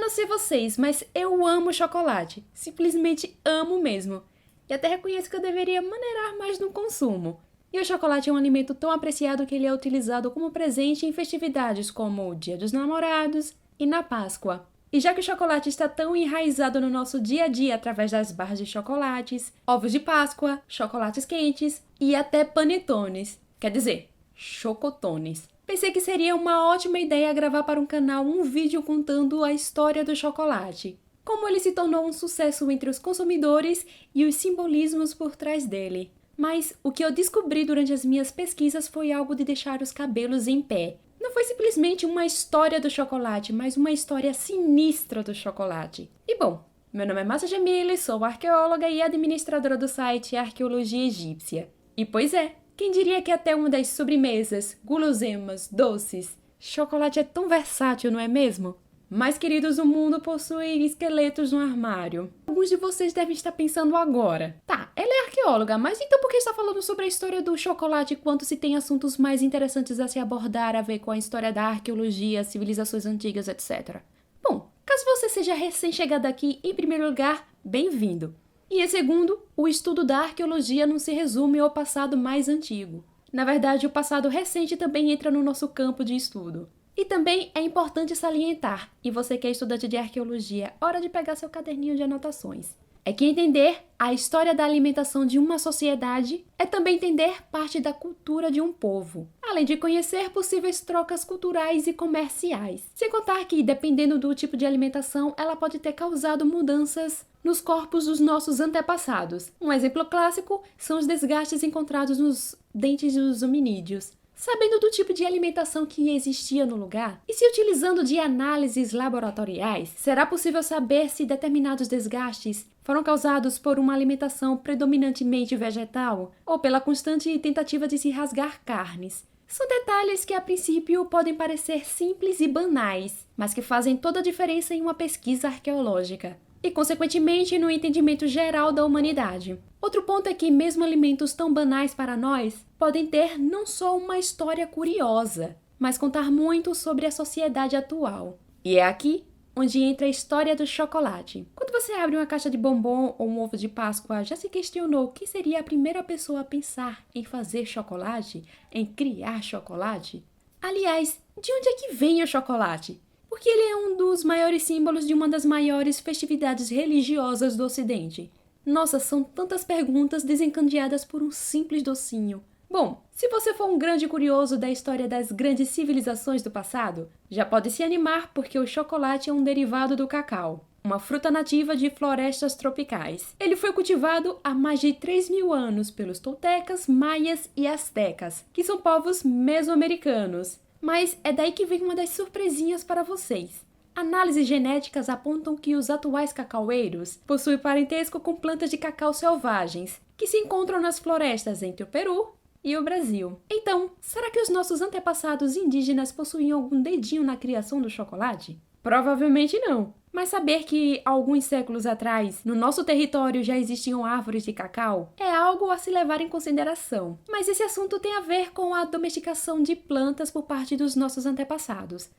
não sei vocês, mas eu amo chocolate. Simplesmente amo mesmo. E até reconheço que eu deveria maneirar mais no consumo. E o chocolate é um alimento tão apreciado que ele é utilizado como presente em festividades como o Dia dos Namorados e na Páscoa. E já que o chocolate está tão enraizado no nosso dia a dia através das barras de chocolates, ovos de Páscoa, chocolates quentes e até panetones, quer dizer, chocotones. Pensei que seria uma ótima ideia gravar para um canal um vídeo contando a história do chocolate, como ele se tornou um sucesso entre os consumidores e os simbolismos por trás dele. Mas o que eu descobri durante as minhas pesquisas foi algo de deixar os cabelos em pé. Não foi simplesmente uma história do chocolate, mas uma história sinistra do chocolate. E bom, meu nome é Márcia Jamile, sou arqueóloga e administradora do site Arqueologia Egípcia. E pois é, quem diria que até uma das sobremesas, guloseimas, doces, chocolate é tão versátil, não é mesmo? Mas, queridos, o mundo possui esqueletos no armário. Alguns de vocês devem estar pensando agora. Tá, ela é arqueóloga, mas então por que está falando sobre a história do chocolate enquanto se tem assuntos mais interessantes a se abordar a ver com a história da arqueologia, civilizações antigas, etc? Bom, caso você seja recém-chegado aqui, em primeiro lugar, bem-vindo. E em segundo, o estudo da arqueologia não se resume ao passado mais antigo. Na verdade, o passado recente também entra no nosso campo de estudo. E também é importante salientar, e você que é estudante de arqueologia, hora de pegar seu caderninho de anotações, é que entender a história da alimentação de uma sociedade é também entender parte da cultura de um povo, além de conhecer possíveis trocas culturais e comerciais. Sem contar que, dependendo do tipo de alimentação, ela pode ter causado mudanças nos corpos dos nossos antepassados. Um exemplo clássico são os desgastes encontrados nos dentes dos hominídeos. Sabendo do tipo de alimentação que existia no lugar, e se utilizando de análises laboratoriais, será possível saber se determinados desgastes foram causados por uma alimentação predominantemente vegetal ou pela constante tentativa de se rasgar carnes. São detalhes que a princípio podem parecer simples e banais, mas que fazem toda a diferença em uma pesquisa arqueológica e, consequentemente, no entendimento geral da humanidade. Outro ponto é que mesmo alimentos tão banais para nós podem ter não só uma história curiosa, mas contar muito sobre a sociedade atual. E é aqui onde entra a história do chocolate. Quando você abre uma caixa de bombom ou um ovo de Páscoa, já se questionou quem seria a primeira pessoa a pensar em fazer chocolate, em criar chocolate? Aliás, de onde é que vem o chocolate? Porque ele é um dos maiores símbolos de uma das maiores festividades religiosas do Ocidente. Nossa, são tantas perguntas desencadeadas por um simples docinho. Bom, se você for um grande curioso da história das grandes civilizações do passado, já pode se animar porque o chocolate é um derivado do cacau, uma fruta nativa de florestas tropicais. Ele foi cultivado há mais de 3.000 anos pelos toltecas, maias e astecas, que são povos mesoamericanos. Mas é daí que vem uma das surpresinhas para vocês. Análises genéticas apontam que os atuais cacaueiros possuem parentesco com plantas de cacau selvagens, que se encontram nas florestas entre o Peru e o Brasil. Então, será que os nossos antepassados indígenas possuíam algum dedinho na criação do chocolate? Provavelmente não. Mas saber que, alguns séculos atrás, no nosso território já existiam árvores de cacau é algo a se levar em consideração. Mas esse assunto tem a ver com a domesticação de plantas por parte dos nossos antepassados,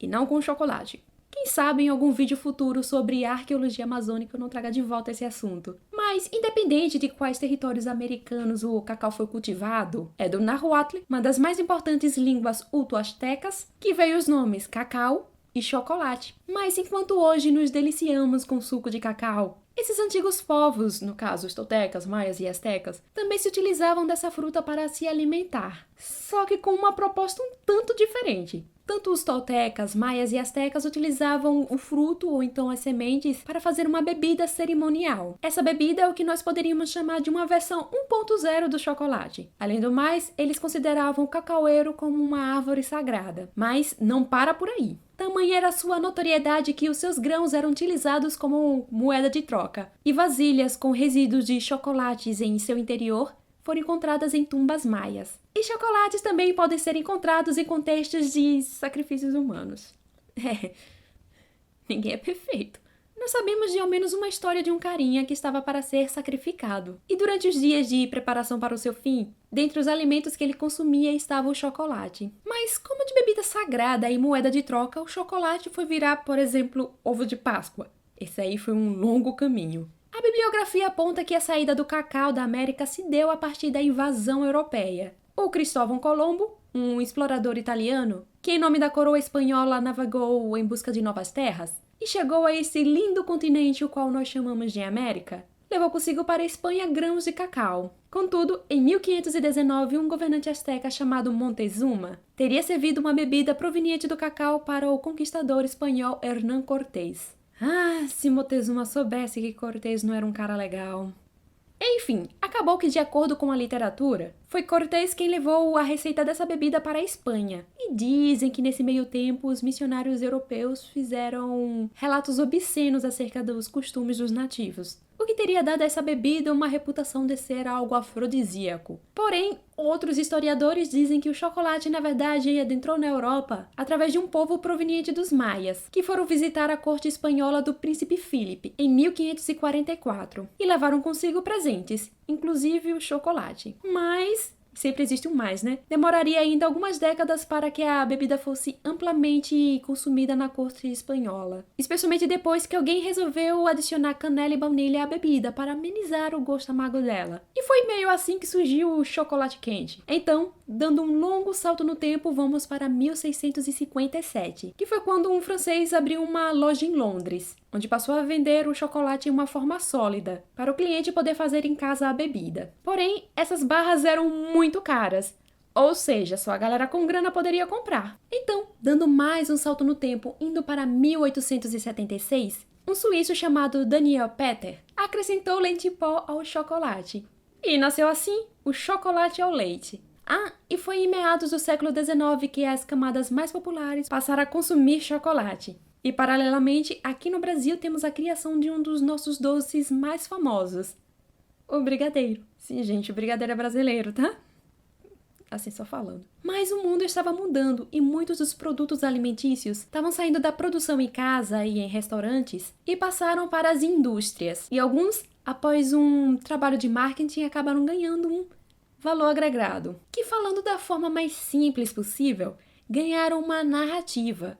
e não com o chocolate. Quem sabe em algum vídeo futuro sobre arqueologia amazônica eu não traga de volta esse assunto. Mas, independente de quais territórios americanos o cacau foi cultivado, é do Nahuatl, uma das mais importantes línguas uto-astecas, que veio os nomes cacau e chocolate. Mas enquanto hoje nos deliciamos com suco de cacau, esses antigos povos, no caso os toltecas, maias e astecas, também se utilizavam dessa fruta para se alimentar, só que com uma proposta um tanto diferente. Tanto os toltecas, maias e astecas utilizavam o fruto ou então as sementes para fazer uma bebida cerimonial. Essa bebida é o que nós poderíamos chamar de uma versão 1.0 do chocolate. Além do mais, eles consideravam o cacaueiro como uma árvore sagrada. Mas não para por aí. Tamanha era a sua notoriedade que os seus grãos eram utilizados como moeda de troca, e vasilhas com resíduos de chocolates em seu interior foram encontradas em tumbas maias. E chocolates também podem ser encontrados em contextos de sacrifícios humanos. Ninguém é perfeito. Nós sabemos de ao menos uma história de um carinha que estava para ser sacrificado. E durante os dias de preparação para o seu fim, dentre os alimentos que ele consumia estava o chocolate. Mas como de bebida sagrada e moeda de troca, o chocolate foi virar, por exemplo, ovo de Páscoa. Esse aí foi um longo caminho. A bibliografia aponta que a saída do cacau da América se deu a partir da invasão europeia. O Cristóvão Colombo, um explorador italiano, que em nome da coroa espanhola navegou em busca de novas terras, e chegou a esse lindo continente o qual nós chamamos de América, levou consigo para a Espanha grãos de cacau. Contudo, em 1519, um governante asteca chamado Montezuma teria servido uma bebida proveniente do cacau para o conquistador espanhol Hernán Cortés. Ah, se Montezuma soubesse que Cortés não era um cara legal. Enfim, acabou que, de acordo com a literatura, foi Cortés quem levou a receita dessa bebida para a Espanha. E dizem que nesse meio tempo os missionários europeus fizeram relatos obscenos acerca dos costumes dos nativos, o que teria dado a essa bebida uma reputação de ser algo afrodisíaco. Porém, outros historiadores dizem que o chocolate, na verdade, adentrou na Europa através de um povo proveniente dos maias, que foram visitar a corte espanhola do príncipe Filipe em 1544 e levaram consigo presentes, inclusive o chocolate. Mas sempre existe um mais, né? Demoraria ainda algumas décadas para que a bebida fosse amplamente consumida na corte espanhola. Especialmente depois que alguém resolveu adicionar canela e baunilha à bebida para amenizar o gosto amargo dela. E foi meio assim que surgiu o chocolate quente. Então, dando um longo salto no tempo, vamos para 1657, que foi quando um francês abriu uma loja em Londres, onde passou a vender o chocolate em uma forma sólida, para o cliente poder fazer em casa a bebida. Porém, essas barras eram muito caras, ou seja, só a galera com grana poderia comprar. Então, dando mais um salto no tempo, indo para 1876, um suíço chamado Daniel Peter acrescentou leite em pó ao chocolate. E nasceu assim o chocolate ao leite. Ah, e foi em meados do século XIX que as camadas mais populares passaram a consumir chocolate. E, paralelamente, aqui no Brasil temos a criação de um dos nossos doces mais famosos, o brigadeiro. Sim, gente, o brigadeiro é brasileiro, tá? Assim, só falando. Mas o mundo estava mudando e muitos dos produtos alimentícios estavam saindo da produção em casa e em restaurantes e passaram para as indústrias. E alguns, após um trabalho de marketing, acabaram ganhando um valor agregado, que, falando da forma mais simples possível, ganharam uma narrativa,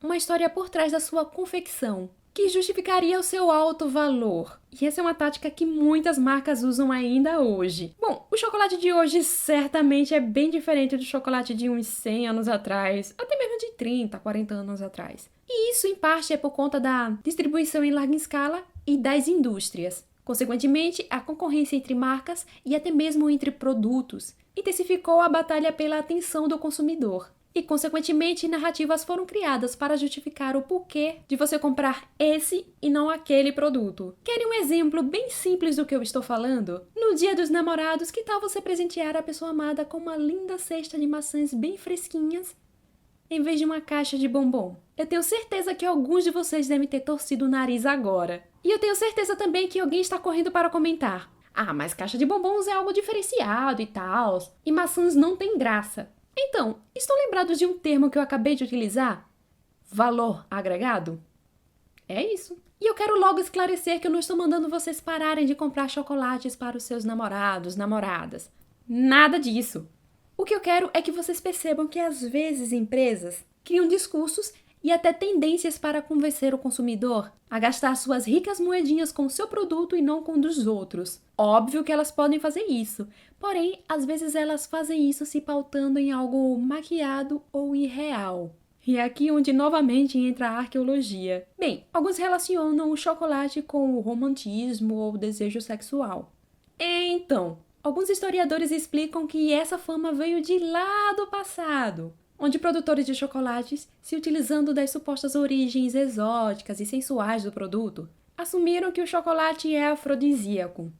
uma história por trás da sua confecção, que justificaria o seu alto valor. E essa é uma tática que muitas marcas usam ainda hoje. Bom, o chocolate de hoje certamente é bem diferente do chocolate de uns 100 anos atrás, até mesmo de 30, 40 anos atrás. E isso, em parte, é por conta da distribuição em larga escala e das indústrias. Consequentemente, a concorrência entre marcas e até mesmo entre produtos intensificou a batalha pela atenção do consumidor. E, consequentemente, narrativas foram criadas para justificar o porquê de você comprar esse e não aquele produto. Querem um exemplo bem simples do que eu estou falando? No Dia dos Namorados, que tal você presentear a pessoa amada com uma linda cesta de maçãs bem fresquinhas, em vez de uma caixa de bombom? Eu tenho certeza que alguns de vocês devem ter torcido o nariz agora. E eu tenho certeza também que alguém está correndo para comentar: ah, mas caixa de bombons é algo diferenciado e tal, e maçãs não tem graça. Então, estão lembrados de um termo que eu acabei de utilizar? Valor agregado? É isso. E eu quero logo esclarecer que eu não estou mandando vocês pararem de comprar chocolates para os seus namorados, namoradas. Nada disso. O que eu quero é que vocês percebam que às vezes empresas criam discursos e até tendências para convencer o consumidor a gastar suas ricas moedinhas com o seu produto e não com o dos outros. Óbvio que elas podem fazer isso, porém, às vezes elas fazem isso se pautando em algo maquiado ou irreal. E é aqui onde novamente entra a arqueologia. Bem, alguns relacionam o chocolate com o romantismo ou o desejo sexual. Então, alguns historiadores explicam que essa fama veio de lá do passado, onde produtores de chocolates, se utilizando das supostas origens exóticas e sensuais do produto, assumiram que o chocolate é afrodisíaco.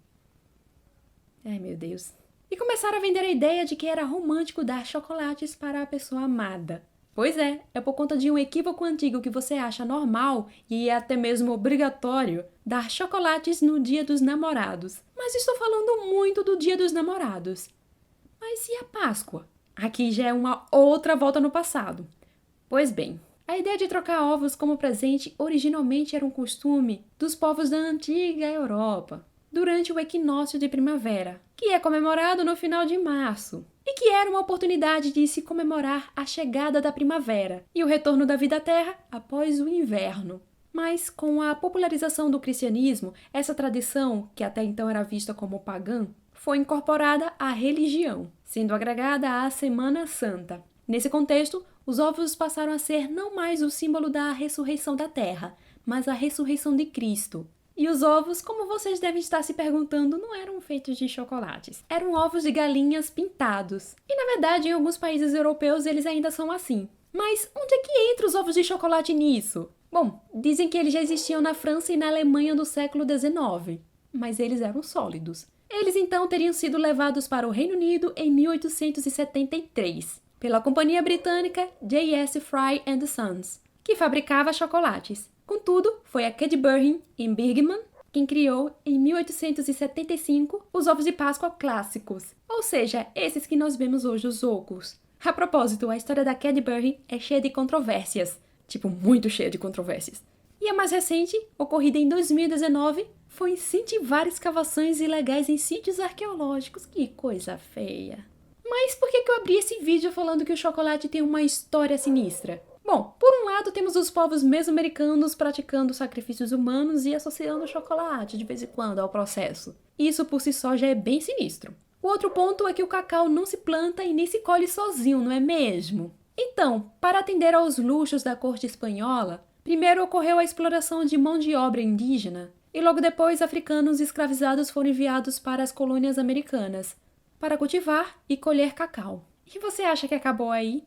Ai, meu Deus. E começaram a vender a ideia de que era romântico dar chocolates para a pessoa amada. Pois é por conta de um equívoco antigo que você acha normal e até mesmo obrigatório dar chocolates no Dia dos Namorados. Mas estou falando muito do Dia dos Namorados. Mas e a Páscoa? Aqui já é uma outra volta no passado. Pois bem, A ideia de trocar ovos como presente originalmente era um costume dos povos da antiga Europa, durante o equinócio de primavera, que é comemorado no final de março, e que era uma oportunidade de se comemorar a chegada da primavera e o retorno da vida à Terra após o inverno. Mas, com a popularização do cristianismo, essa tradição, que até então era vista como pagã, foi incorporada à religião, sendo agregada à Semana Santa. Nesse contexto, os ovos passaram a ser não mais o símbolo da ressurreição da Terra, mas a ressurreição de Cristo. E os ovos, como vocês devem estar se perguntando, não eram feitos de chocolates. Eram ovos de galinhas pintados. E, na verdade, em alguns países europeus eles ainda são assim. Mas onde é que entra os ovos de chocolate nisso? Bom, dizem que eles já existiam na França e na Alemanha do século XIX, mas eles eram sólidos. Eles então teriam sido levados para o Reino Unido em 1873, pela companhia britânica J.S. Fry and Sons, que fabricava chocolates. Contudo, foi a Cadbury, em Birmingham, quem criou, em 1875, os ovos de Páscoa clássicos, ou seja, esses que nós vemos hoje, os Ocos. A propósito, a história da Cadbury é cheia de controvérsias. Tipo, muito cheia de controvérsias. E a mais recente, ocorrida em 2019, foi incentivar escavações ilegais em sítios arqueológicos. Que coisa feia. Mas por que eu abri esse vídeo falando que o chocolate tem uma história sinistra? Bom, por um lado temos os povos mesoamericanos praticando sacrifícios humanos e associando o chocolate de vez em quando ao processo. Isso por si só já é bem sinistro. O outro ponto é que o cacau não se planta e nem se colhe sozinho, não é mesmo? Então, para atender aos luxos da corte espanhola, primeiro ocorreu a exploração de mão de obra indígena, e logo depois africanos escravizados foram enviados para as colônias americanas, para cultivar e colher cacau. E você acha que acabou aí?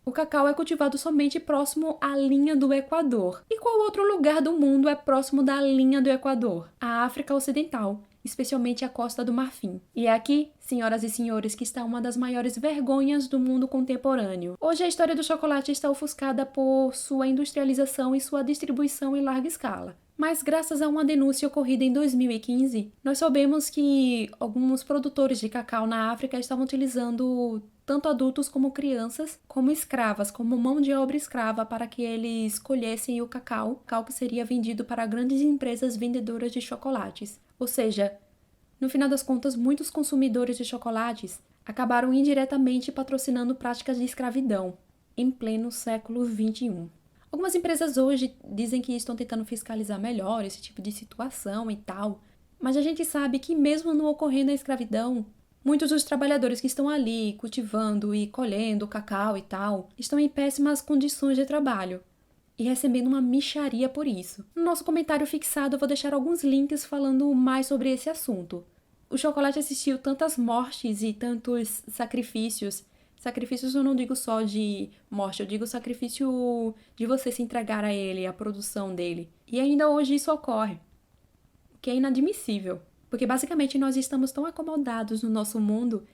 O cacau é cultivado somente próximo à linha do Equador. E qual outro lugar do mundo é próximo da linha do Equador? A África Ocidental, especialmente a Costa do Marfim. E é aqui, senhoras e senhores, que está uma das maiores vergonhas do mundo contemporâneo. Hoje a história do chocolate está ofuscada por sua industrialização e sua distribuição em larga escala. Mas graças a uma denúncia ocorrida em 2015, nós soubemos que alguns produtores de cacau na África estavam utilizando tanto adultos como crianças como escravas, como mão de obra escrava para que eles colhessem o cacau que seria vendido para grandes empresas vendedoras de chocolates. Ou seja, no final das contas, muitos consumidores de chocolates acabaram indiretamente patrocinando práticas de escravidão em pleno século XXI. Algumas empresas hoje dizem que estão tentando fiscalizar melhor esse tipo de situação e tal, mas a gente sabe que mesmo não ocorrendo a escravidão, muitos dos trabalhadores que estão ali cultivando e colhendo cacau e tal, estão em péssimas condições de trabalho e recebendo uma mixaria por isso. No nosso comentário fixado eu vou deixar alguns links falando mais sobre esse assunto. O chocolate assistiu tantas mortes e tantos sacrifícios. Sacrifícios eu não digo só de morte, eu digo sacrifício de você se entregar a ele, a produção dele. E ainda hoje isso ocorre, o que é inadmissível. Porque basicamente nós estamos tão acomodados no nosso mundo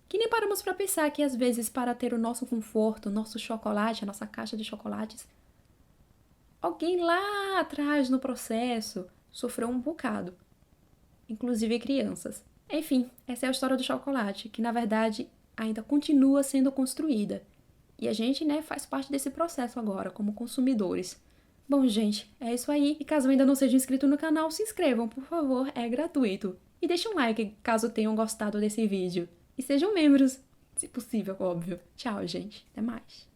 que nem paramos para pensar que às vezes para ter o nosso conforto, o nosso chocolate, a nossa caixa de chocolates, alguém lá atrás no processo sofreu um bocado, inclusive crianças. Enfim, essa é a história do chocolate, que na verdade ainda continua sendo construída. E a gente, faz parte desse processo agora, como consumidores. Bom, gente, é isso aí. E caso ainda não seja inscrito no canal, se inscrevam, por favor, é gratuito. E deixem um like caso tenham gostado desse vídeo. E sejam membros, se possível, óbvio. Tchau, gente. Até mais.